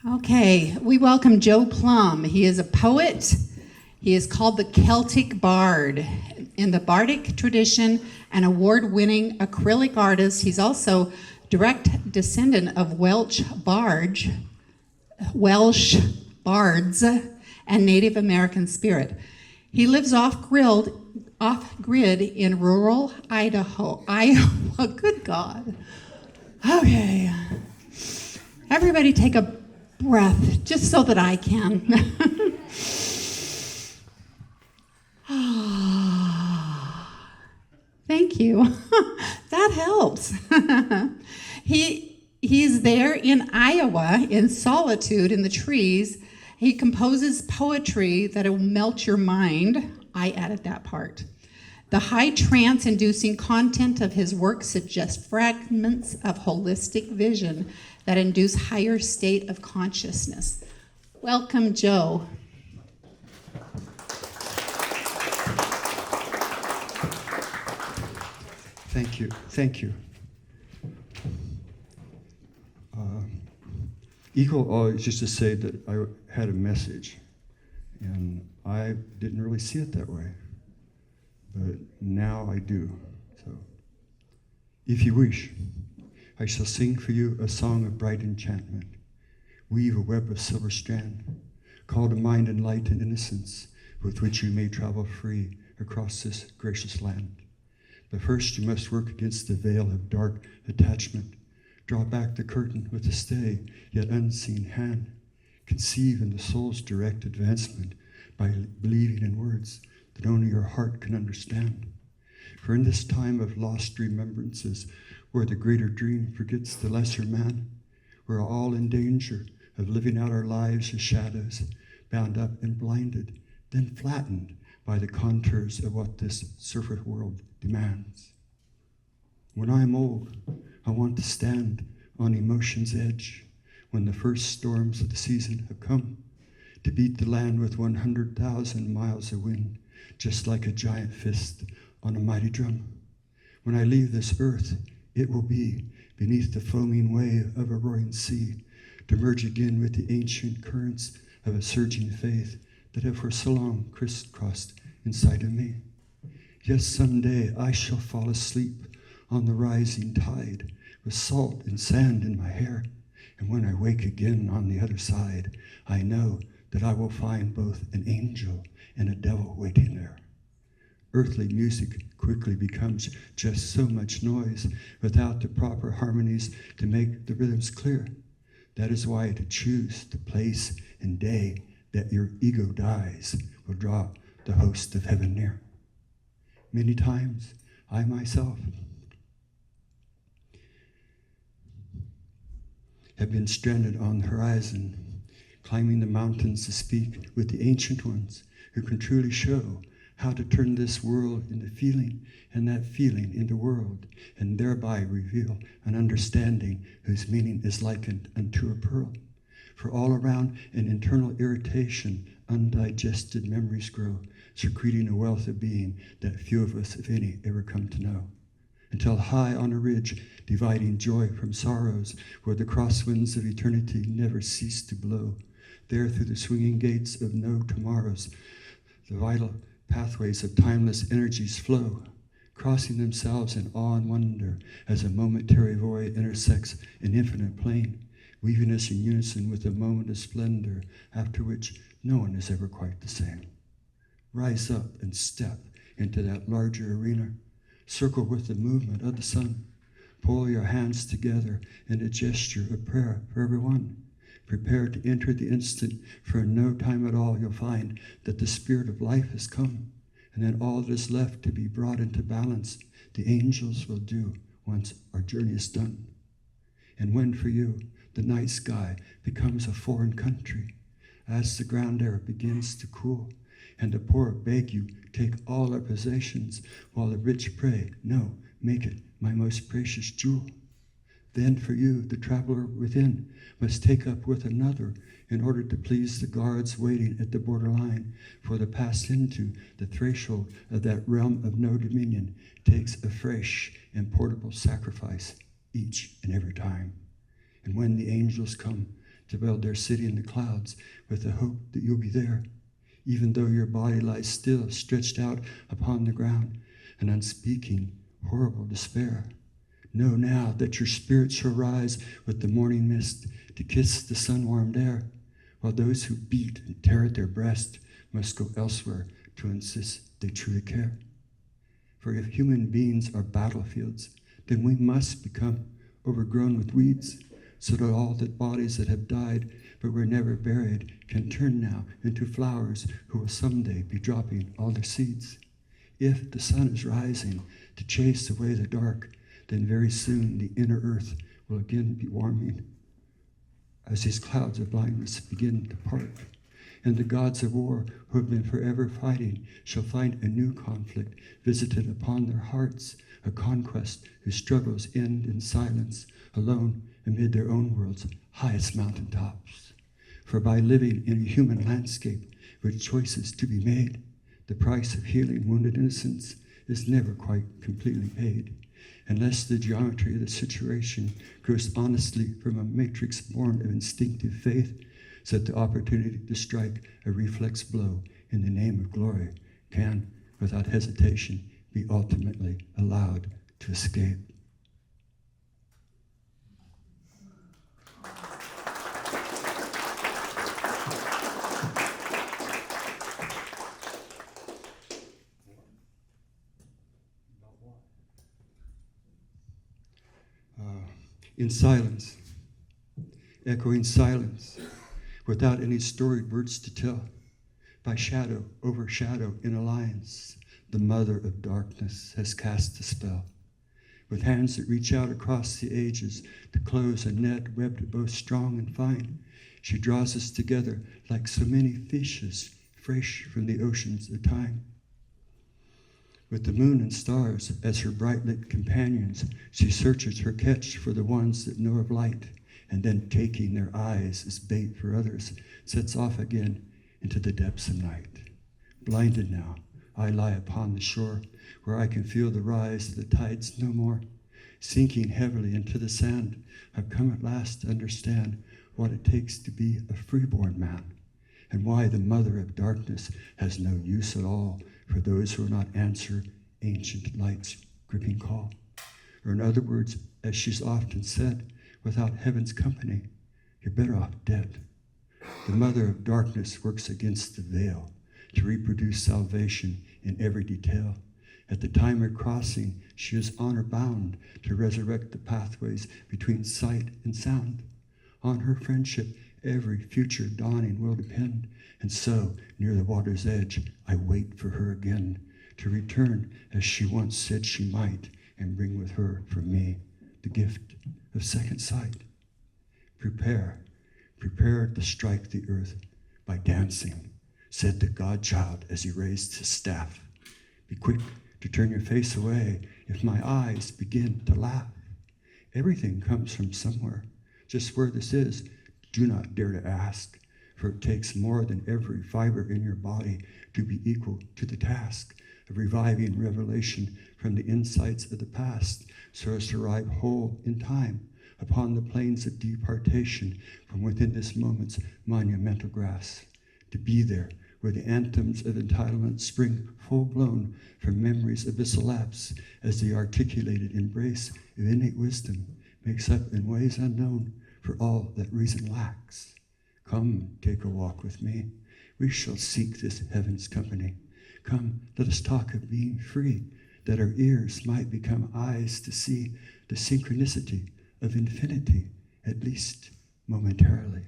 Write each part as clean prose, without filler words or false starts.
Okay, we welcome Joe Plum. He is a poet. He is called the Celtic Bard. In the bardic tradition, an award-winning acrylic artist, he's also direct descendant of Welsh bards, and Native American spirit. He lives off-grid in rural Idaho. Iowa, good God. Okay. Everybody take a breath, just so that I can. Thank you. That helps. He's there in Iowa, in solitude in the trees. He composes poetry that will melt your mind. I added that part. The high trance-inducing content of his work suggests fragments of holistic vision that induce higher state of consciousness. Welcome, Joe. Thank you. Eagle always used to say that I had a message, and I didn't really see it that way, but now I do. So, if you wish, I shall sing for you a song of bright enchantment, weave a web of silver strand, call to mind and light and innocence, with which you may travel free across this gracious land. But first you must work against the veil of dark attachment, draw back the curtain with a stay, yet unseen hand, conceive in the soul's direct advancement by believing in words that only your heart can understand. For in this time of lost remembrances, where the greater dream forgets the lesser man, we're all in danger of living out our lives as shadows, bound up and blinded, then flattened by the contours of what this surface world demands. When I am old, I want to stand on emotion's edge when the first storms of the season have come, to beat the land with 100,000 miles of wind, just like a giant fist on a mighty drum. When I leave this earth, it will be beneath the foaming wave of a roaring sea, to merge again with the ancient currents of a surging faith that have for so long crisscrossed inside of me. Yes, someday I shall fall asleep on the rising tide, with salt and sand in my hair, and when I wake again on the other side, I know that I will find both an angel and a devil waiting there. Earthly music quickly becomes just so much noise without the proper harmonies to make the rhythms clear. That is why to choose the place and day that your ego dies will draw the host of heaven near. Many times, I myself have been stranded on the horizon, climbing the mountains to speak with the ancient ones who can truly show how to turn this world into feeling and that feeling into world, and thereby reveal an understanding whose meaning is likened unto a pearl. For all around an internal irritation, undigested memories grow, secreting a wealth of being that few of us, if any, ever come to know. Until high on a ridge, dividing joy from sorrows, where the crosswinds of eternity never cease to blow, there through the swinging gates of no tomorrows, the vital pathways of timeless energies flow, crossing themselves in awe and wonder as a momentary void intersects an infinite plane, weaving us in unison with a moment of splendor, after which no one is ever quite the same. Rise up and step into that larger arena. Circle with the movement of the sun. Pull your hands together in a gesture of prayer for everyone. Prepare to enter the instant, for in no time at all you'll find that the spirit of life has come, and then all that is left to be brought into balance, the angels will do once our journey is done. And when for you the night sky becomes a foreign country, as the ground air begins to cool, and the poor beg you take all our possessions, while the rich pray, no, make it my most precious jewel. Then for you, the traveler within must take up with another in order to please the guards waiting at the borderline, for the pass into the threshold of that realm of no dominion takes a fresh and portable sacrifice each and every time. And when the angels come to build their city in the clouds with the hope that you'll be there, even though your body lies still, stretched out upon the ground, an unspeaking, horrible despair. Know now that your spirit shall rise with the morning mist to kiss the sun-warmed air, while those who beat and tear at their breast must go elsewhere to insist they truly care. For if human beings are battlefields, then we must become overgrown with weeds, so that all the bodies that have died but were never buried can turn now into flowers who will someday be dropping all their seeds. If the sun is rising to chase away the dark, then very soon the inner earth will again be warming as these clouds of blindness begin to part. And the gods of war, who have been forever fighting, shall find a new conflict visited upon their hearts, a conquest whose struggles end in silence, alone amid their own world's highest mountaintops. For by living in a human landscape with choices to be made, the price of healing wounded innocence is never quite completely paid, unless the geometry of the situation grows honestly from a matrix born of instinctive faith, so that the opportunity to strike a reflex blow in the name of glory can, without hesitation, be ultimately allowed to escape. In silence, echoing silence, without any storied words to tell, by shadow over shadow in alliance, the mother of darkness has cast a spell. With hands that reach out across the ages to close a net webbed both strong and fine, she draws us together like so many fishes fresh from the oceans of time. With the moon and stars as her bright-lit companions, she searches her catch for the ones that know of light, and then taking their eyes as bait for others, sets off again into the depths of night. Blinded now, I lie upon the shore, where I can feel the rise of the tides no more. Sinking heavily into the sand, I've come at last to understand what it takes to be a freeborn man, and why the mother of darkness has no use at all for those who will not answer ancient light's gripping call. Or in other words, as she's often said, without heaven's company, you're better off dead. The mother of darkness works against the veil to reproduce salvation in every detail. At the time of crossing, she is honor bound to resurrect the pathways between sight and sound. On her friendship, every future dawning will depend. And so, near the water's edge, I wait for her again to return as she once said she might, and bring with her for me the gift of second sight. Prepare to strike the earth by dancing, said the God-child as he raised his staff. Be quick to turn your face away if my eyes begin to laugh. Everything comes from somewhere. Just where this is, do not dare to ask, for it takes more than every fiber in your body to be equal to the task of reviving revelation from the insights of the past, so as to arrive whole in time upon the plains of departation from within this moment's monumental grass, to be there where the anthems of entitlement spring full-blown from memory's abyssal lapse, as the articulated embrace of innate wisdom makes up in ways unknown for all that reason lacks. Come, take a walk with me. We shall seek this heaven's company. Come, let us talk of being free, that our ears might become eyes to see the synchronicity of infinity, at least momentarily.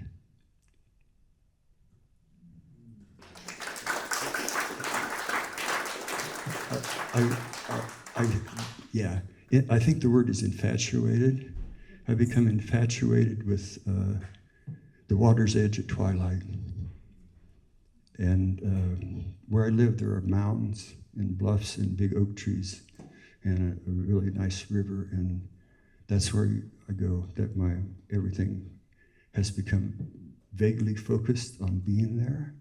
I think the word is infatuated. I become infatuated with the water's edge at twilight. And where I live, there are mountains and bluffs and big oak trees and a really nice river, and that's where I go. That my everything has become vaguely focused on being there.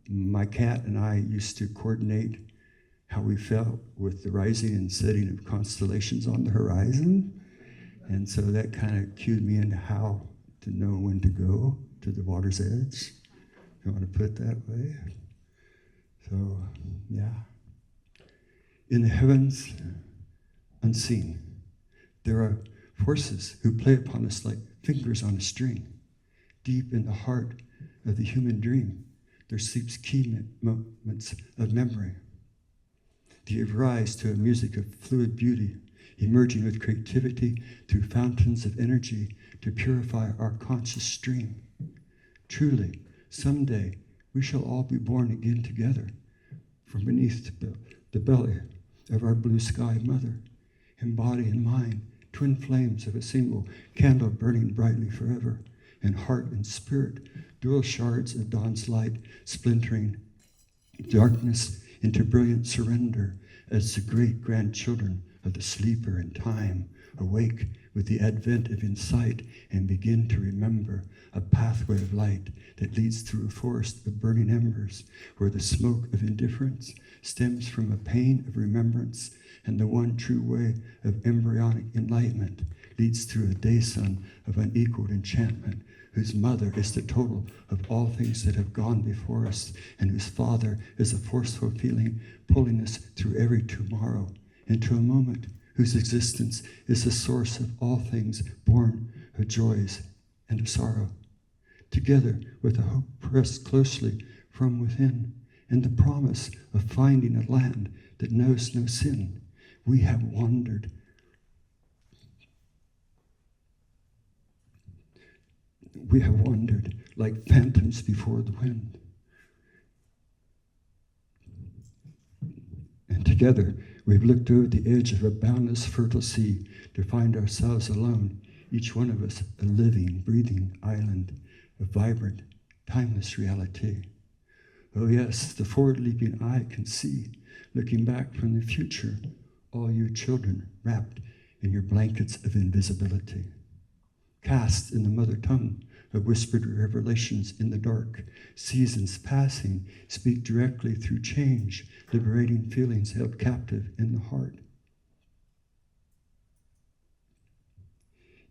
My cat and I used to coordinate how we felt with the rising and setting of constellations on the horizon. And so that kind of cued me into how to know when to go to the water's edge. If you want to put it that way. So, yeah. In the heavens, unseen, there are forces who play upon us like fingers on a string. Deep in the heart of the human dream, there sleeps key moments of memory. They give rise to a music of fluid beauty, emerging with creativity through fountains of energy to purify our conscious stream. Truly, someday we shall all be born again together from beneath the belly of our blue sky mother, in body and mind, twin flames of a single candle burning brightly forever, and heart and spirit, dual shards of dawn's light, splintering darkness into brilliant surrender as the great grandchildren of the sleeper in time awake with the advent of insight and begin to remember a pathway of light that leads through a forest of burning embers where the smoke of indifference stems from a pain of remembrance, and the one true way of embryonic enlightenment leads through a day sun of unequaled enchantment, whose mother is the total of all things that have gone before us, and whose father is a forceful feeling pulling us through every tomorrow into a moment whose existence is the source of all things born of joys and of sorrow. Together with a hope pressed closely from within, and the promise of finding a land that knows no sin, we have wandered. We have wandered like phantoms before the wind. And together, we've looked over the edge of a boundless, fertile sea to find ourselves alone, each one of us a living, breathing island of vibrant, timeless reality. Oh yes, the forward-leaping eye can see, looking back from the future, all you children wrapped in your blankets of invisibility. Cast in the mother tongue of whispered revelations in the dark, seasons passing speak directly through change, liberating feelings held captive in the heart.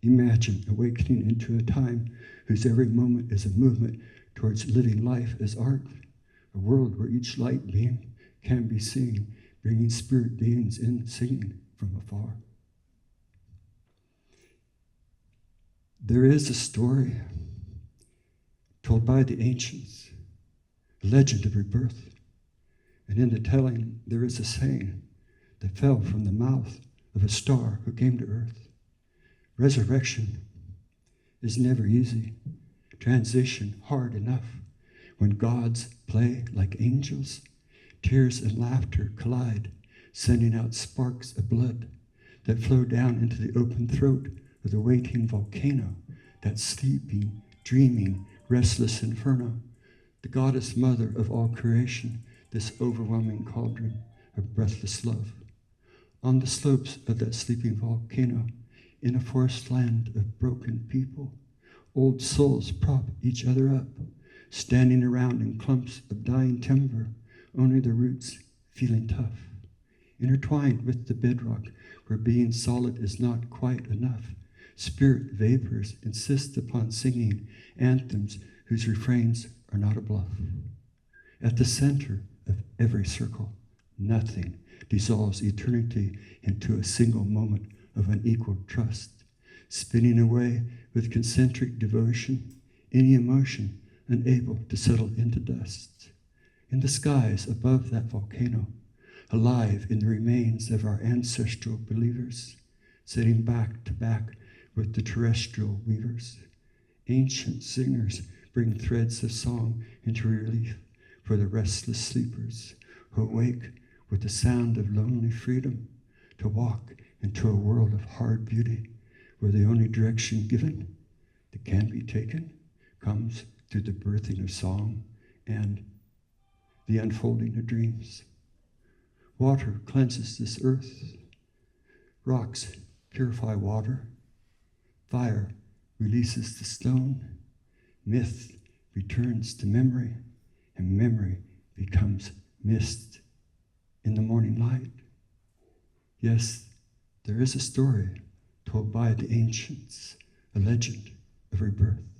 Imagine awakening into a time whose every moment is a movement towards living life as art, a world where each light beam can be seen, bringing spirit beings in singing from afar. There is a story told by the ancients, a legend of rebirth, and in the telling there is a saying that fell from the mouth of a star who came to earth. Resurrection is never easy, transition hard enough. When gods play like angels, tears and laughter collide, sending out sparks of blood that flow down into the open throat of the waiting volcano, that sleeping, dreaming, restless inferno, the goddess mother of all creation, this overwhelming cauldron of breathless love. On the slopes of that sleeping volcano, in a forest land of broken people, old souls prop each other up, standing around in clumps of dying timber, only the roots feeling tough. Intertwined with the bedrock, where being solid is not quite enough, spirit vapors insist upon singing anthems whose refrains are not a bluff. At the center of every circle, nothing dissolves eternity into a single moment of unequaled trust, spinning away with concentric devotion, any emotion unable to settle into dust. In the skies above that volcano, alive in the remains of our ancestral believers, sitting back to back with the terrestrial weavers, ancient singers bring threads of song into relief for the restless sleepers who awake with the sound of lonely freedom to walk into a world of hard beauty where the only direction given that can be taken comes through the birthing of song and the unfolding of dreams. Water cleanses this earth. Rocks purify water. Fire releases the stone. Myth returns to memory, and memory becomes mist in the morning light. Yes, there is a story told by the ancients, a legend every breath.